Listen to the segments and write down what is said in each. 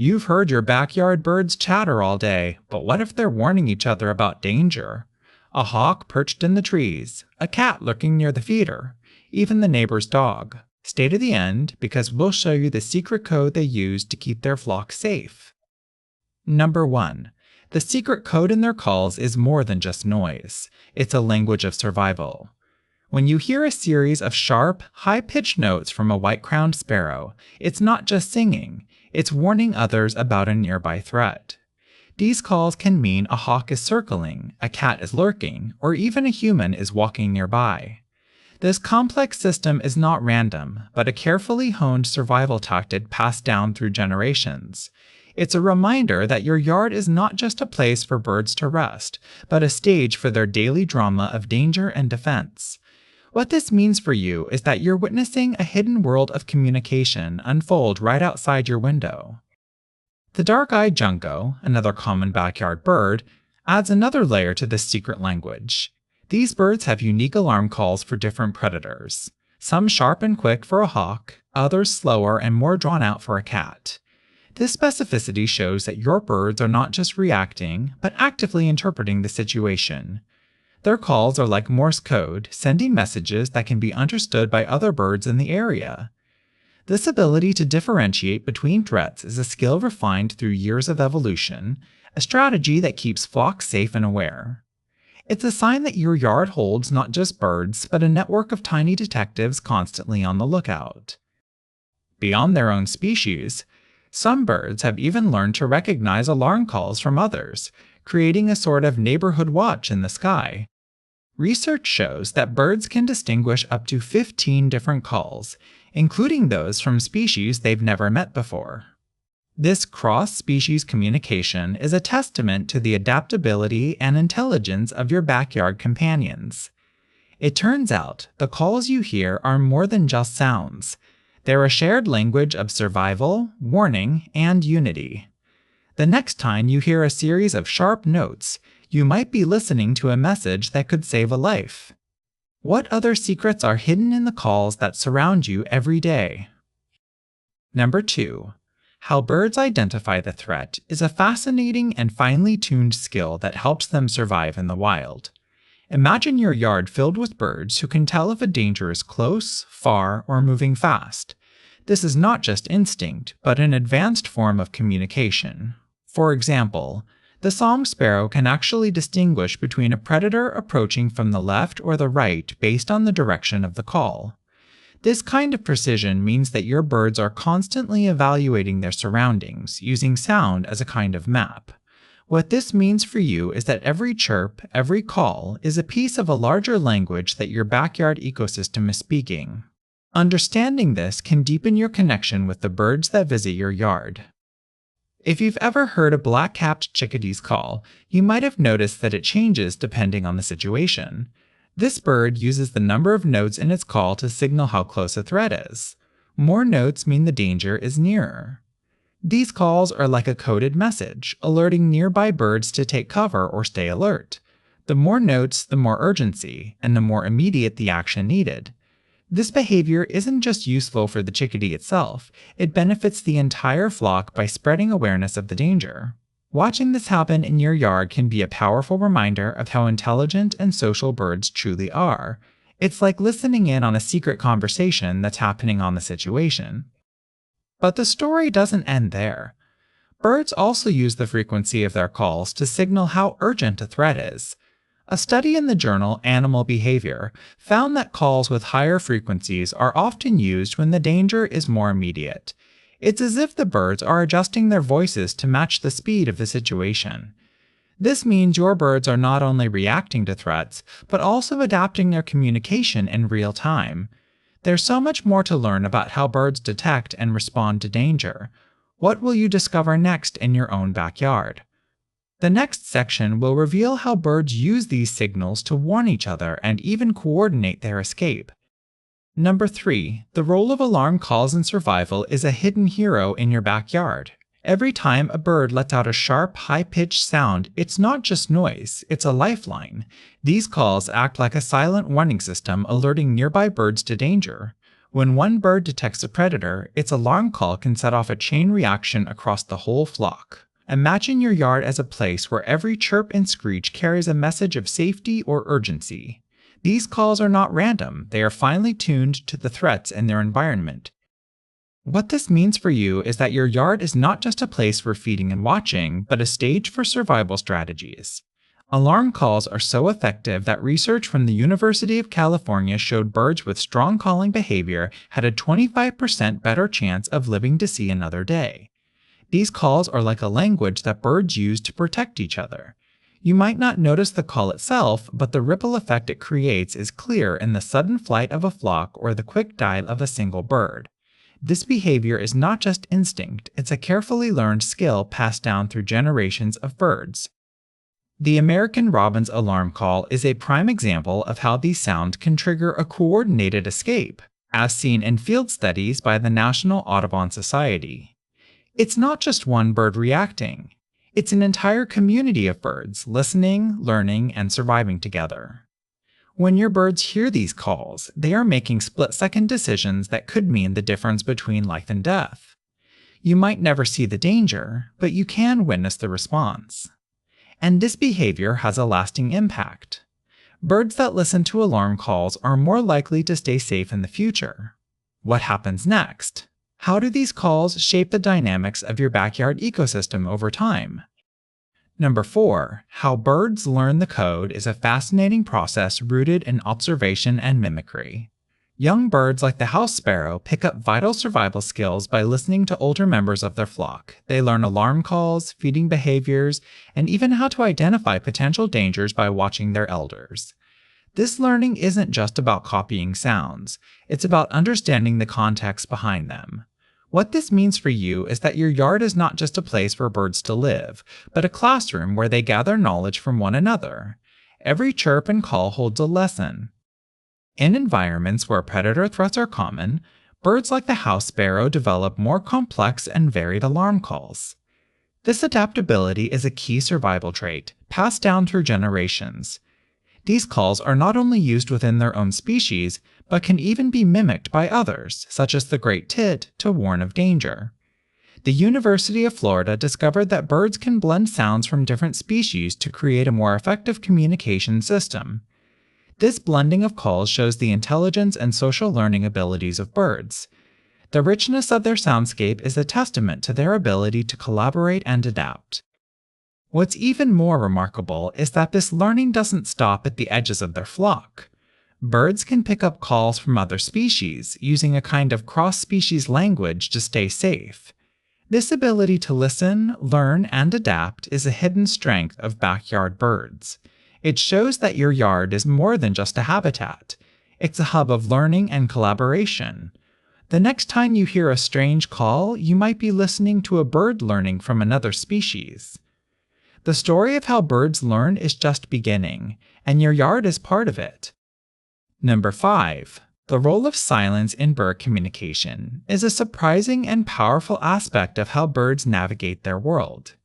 You've heard your backyard birds chatter all day, but what if they're warning each other about danger? A hawk perched in the trees, a cat lurking near the feeder, even the neighbor's dog. Stay to the end because we'll show you the secret code they use to keep their flock safe. Number 1. The secret code in their calls is more than just noise. It's a language of survival. When you hear a series of sharp, high-pitched notes from a white-crowned sparrow, it's not just singing, it's warning others about a nearby threat. These calls can mean a hawk is circling, a cat is lurking, or even a human is walking nearby. This complex system is not random, but a carefully honed survival tactic passed down through generations. It's a reminder that your yard is not just a place for birds to rest, but a stage for their daily drama of danger and defense. What this means for you is that you're witnessing a hidden world of communication unfold right outside your window. The dark-eyed Junco, another common backyard bird, adds another layer to this secret language. These birds have unique alarm calls for different predators. Some sharp and quick for a hawk, others slower and more drawn out for a cat. This specificity shows that your birds are not just reacting, but actively interpreting the situation. Their calls are like Morse code, sending messages that can be understood by other birds in the area. This ability to differentiate between threats is a skill refined through years of evolution, a strategy that keeps flocks safe and aware. It's a sign that your yard holds not just birds, but a network of tiny detectives constantly on the lookout. Beyond their own species, some birds have even learned to recognize alarm calls from others, creating a sort of neighborhood watch in the sky. Research shows that birds can distinguish up to 15 different calls, including those from species they've never met before. This cross-species communication is a testament to the adaptability and intelligence of your backyard companions. It turns out the calls you hear are more than just sounds. They're a shared language of survival, warning, and unity. The next time you hear a series of sharp notes, you might be listening to a message that could save a life. What other secrets are hidden in the calls that surround you every day? Number 2. How birds identify the threat is a fascinating and finely tuned skill that helps them survive in the wild. Imagine your yard filled with birds who can tell if a danger is close, far, or moving fast. This is not just instinct, but an advanced form of communication. For example, the song sparrow can actually distinguish between a predator approaching from the left or the right based on the direction of the call. This kind of precision means that your birds are constantly evaluating their surroundings, using sound as a kind of map. What this means for you is that every chirp, every call, is a piece of a larger language that your backyard ecosystem is speaking. Understanding this can deepen your connection with the birds that visit your yard. If you've ever heard a black-capped chickadee's call, you might have noticed that it changes depending on the situation. This bird uses the number of notes in its call to signal how close a threat is. More notes mean the danger is nearer. These calls are like a coded message, alerting nearby birds to take cover or stay alert. The more notes, the more urgency, and the more immediate the action needed. This behavior isn't just useful for the chickadee itself, it benefits the entire flock by spreading awareness of the danger. Watching this happen in your yard can be a powerful reminder of how intelligent and social birds truly are. It's like listening in on a secret conversation that's happening on the situation. But the story doesn't end there. Birds also use the frequency of their calls to signal how urgent a threat is. A study in the journal Animal Behavior found that calls with higher frequencies are often used when the danger is more immediate. It's as if the birds are adjusting their voices to match the speed of the situation. This means your birds are not only reacting to threats, but also adapting their communication in real time. There's so much more to learn about how birds detect and respond to danger. What will you discover next in your own backyard? The next section will reveal how birds use these signals to warn each other and even coordinate their escape. Number 3. The role of alarm calls in survival is a hidden hero in your backyard. Every time a bird lets out a sharp, high-pitched sound, it's not just noise, it's a lifeline. These calls act like a silent warning system alerting nearby birds to danger. When one bird detects a predator, its alarm call can set off a chain reaction across the whole flock. Imagine your yard as a place where every chirp and screech carries a message of safety or urgency. These calls are not random, they are finely tuned to the threats in their environment. What this means for you is that your yard is not just a place for feeding and watching, but a stage for survival strategies. Alarm calls are so effective that research from the University of California showed birds with strong calling behavior had a 25% better chance of living to see another day. These calls are like a language that birds use to protect each other. You might not notice the call itself, but the ripple effect it creates is clear in the sudden flight of a flock or the quick dive of a single bird. This behavior is not just instinct, it's a carefully learned skill passed down through generations of birds. The American robin's alarm call is a prime example of how these sounds can trigger a coordinated escape, as seen in field studies by the National Audubon Society. It's not just one bird reacting. It's an entire community of birds listening, learning, and surviving together. When your birds hear these calls, they are making split-second decisions that could mean the difference between life and death. You might never see the danger, but you can witness the response. And this behavior has a lasting impact. Birds that listen to alarm calls are more likely to stay safe in the future. What happens next? How do these calls shape the dynamics of your backyard ecosystem over time? Number 4. How birds learn the code is a fascinating process rooted in observation and mimicry. Young birds like the house sparrow pick up vital survival skills by listening to older members of their flock. They learn alarm calls, feeding behaviors, and even how to identify potential dangers by watching their elders. This learning isn't just about copying sounds, it's about understanding the context behind them. What this means for you is that your yard is not just a place for birds to live, but a classroom where they gather knowledge from one another. Every chirp and call holds a lesson. In environments where predator threats are common, birds like the house sparrow develop more complex and varied alarm calls. This adaptability is a key survival trait, passed down through generations. These calls are not only used within their own species, but can even be mimicked by others, such as the great tit, to warn of danger. The University of Florida discovered that birds can blend sounds from different species to create a more effective communication system. This blending of calls shows the intelligence and social learning abilities of birds. The richness of their soundscape is a testament to their ability to collaborate and adapt. What's even more remarkable is that this learning doesn't stop at the edges of their flock. Birds can pick up calls from other species, using a kind of cross-species language to stay safe. This ability to listen, learn, and adapt is a hidden strength of backyard birds. It shows that your yard is more than just a habitat. It's a hub of learning and collaboration. The next time you hear a strange call, you might be listening to a bird learning from another species. The story of how birds learn is just beginning, and your yard is part of it. Number 5. The role of silence in bird communication is a surprising and powerful aspect of how birds navigate their world.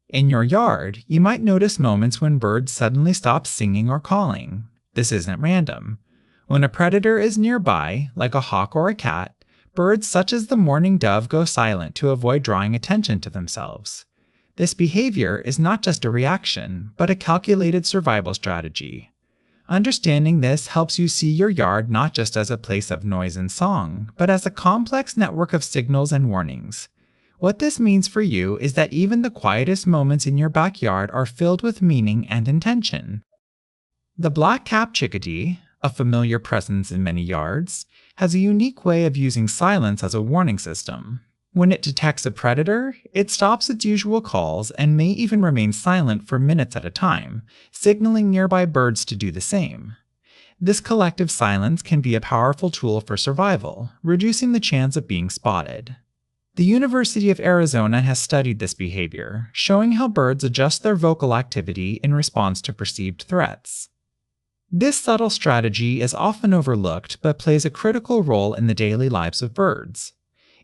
In your yard, you might notice moments when birds suddenly stop singing or calling. This isn't random. When a predator is nearby, like a hawk or a cat, birds such as the mourning dove go silent to avoid drawing attention to themselves. This behavior is not just a reaction, but a calculated survival strategy. Understanding this helps you see your yard not just as a place of noise and song, but as a complex network of signals and warnings. What this means for you is that even the quietest moments in your backyard are filled with meaning and intention. The black-capped chickadee, a familiar presence in many yards, has a unique way of using silence as a warning system. When it detects a predator, it stops its usual calls and may even remain silent for minutes at a time, signaling nearby birds to do the same. This collective silence can be a powerful tool for survival, reducing the chance of being spotted. The University of Arizona has studied this behavior, showing how birds adjust their vocal activity in response to perceived threats. This subtle strategy is often overlooked but plays a critical role in the daily lives of birds.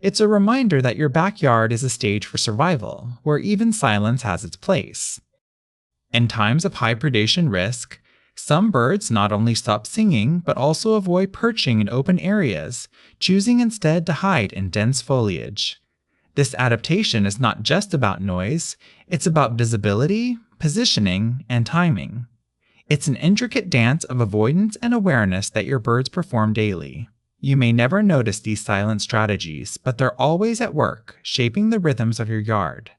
It's a reminder that your backyard is a stage for survival, where even silence has its place. In times of high predation risk, Some birds not only stop singing, but also avoid perching in open areas, choosing instead to hide in dense foliage. This adaptation is not just about noise, it's about visibility, positioning, and timing. It's an intricate dance of avoidance and awareness that your birds perform daily. You may never notice these silent strategies, but they're always at work, shaping the rhythms of your yard.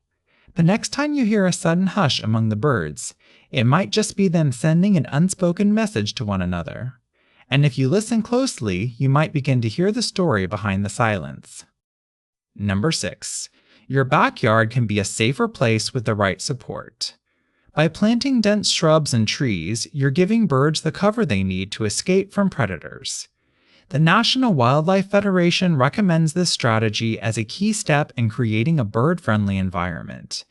The next time you hear a sudden hush among the birds, it might just be them sending an unspoken message to one another. And if you listen closely, you might begin to hear the story behind the silence. Number 6. Your backyard can be a safer place with the right support. By planting dense shrubs and trees, you're giving birds the cover they need to escape from predators. The National Wildlife Federation recommends this strategy as a key step in creating a bird-friendly environment.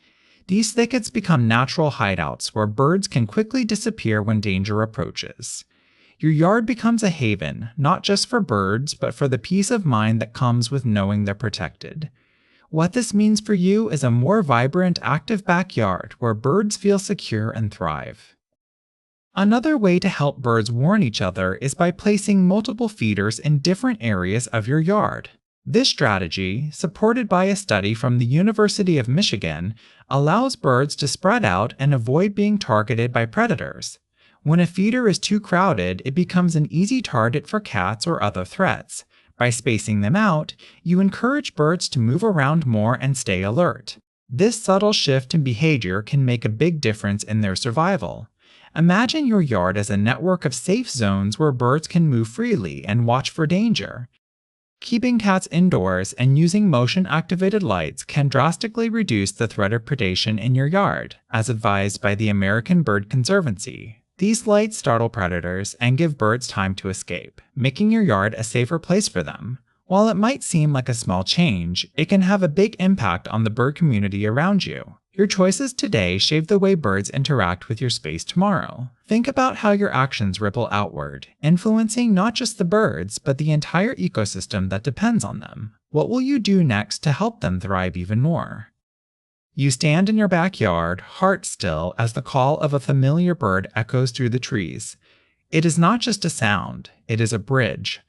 These thickets become natural hideouts where birds can quickly disappear when danger approaches. Your yard becomes a haven, not just for birds, but for the peace of mind that comes with knowing they're protected. What this means for you is a more vibrant, active backyard where birds feel secure and thrive. Another way to help birds warn each other is by placing multiple feeders in different areas of your yard. This strategy, supported by a study from the University of Michigan, allows birds to spread out and avoid being targeted by predators. When a feeder is too crowded, it becomes an easy target for cats or other threats. By spacing them out, you encourage birds to move around more and stay alert. This subtle shift in behavior can make a big difference in their survival. Imagine your yard as a network of safe zones where birds can move freely and watch for danger. Keeping cats indoors and using motion-activated lights can drastically reduce the threat of predation in your yard, as advised by the American Bird Conservancy. These lights startle predators and give birds time to escape, making your yard a safer place for them. While it might seem like a small change, it can have a big impact on the bird community around you. Your choices today shape the way birds interact with your space tomorrow. Think about how your actions ripple outward, influencing not just the birds, but the entire ecosystem that depends on them. What will you do next to help them thrive even more? You stand in your backyard, heart still, as the call of a familiar bird echoes through the trees. It is not just a sound, it is a bridge.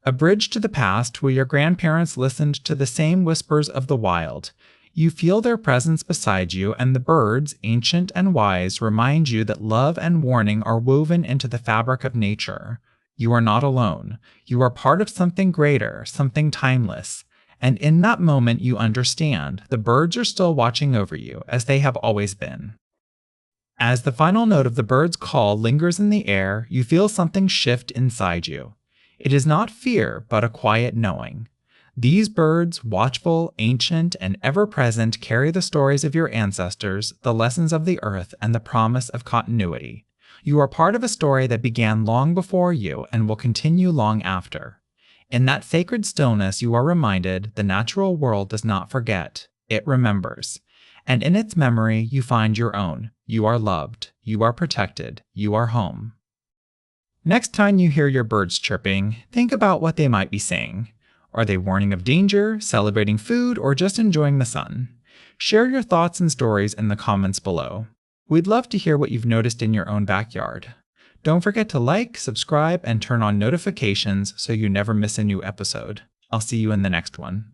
A bridge to the past where your grandparents listened to the same whispers of the wild. You feel their presence beside you, and the birds, ancient and wise, remind you that love and warning are woven into the fabric of nature. You are not alone. You are part of something greater, something timeless. And in that moment you understand, the birds are still watching over you, as they have always been. As the final note of the bird's call lingers in the air, you feel something shift inside you. It is not fear, but a quiet knowing. These birds, watchful, ancient, and ever-present, carry the stories of your ancestors, the lessons of the earth, and the promise of continuity. You are part of a story that began long before you and will continue long after. In that sacred stillness, you are reminded the natural world does not forget, it remembers. And in its memory, you find your own. You are loved, you are protected, you are home. Next time you hear your birds chirping, think about what they might be saying. Are they warning of danger, celebrating food, or just enjoying the sun? Share your thoughts and stories in the comments below. We'd love to hear what you've noticed in your own backyard. Don't forget to like, subscribe, and turn on notifications so you never miss a new episode. I'll see you in the next one.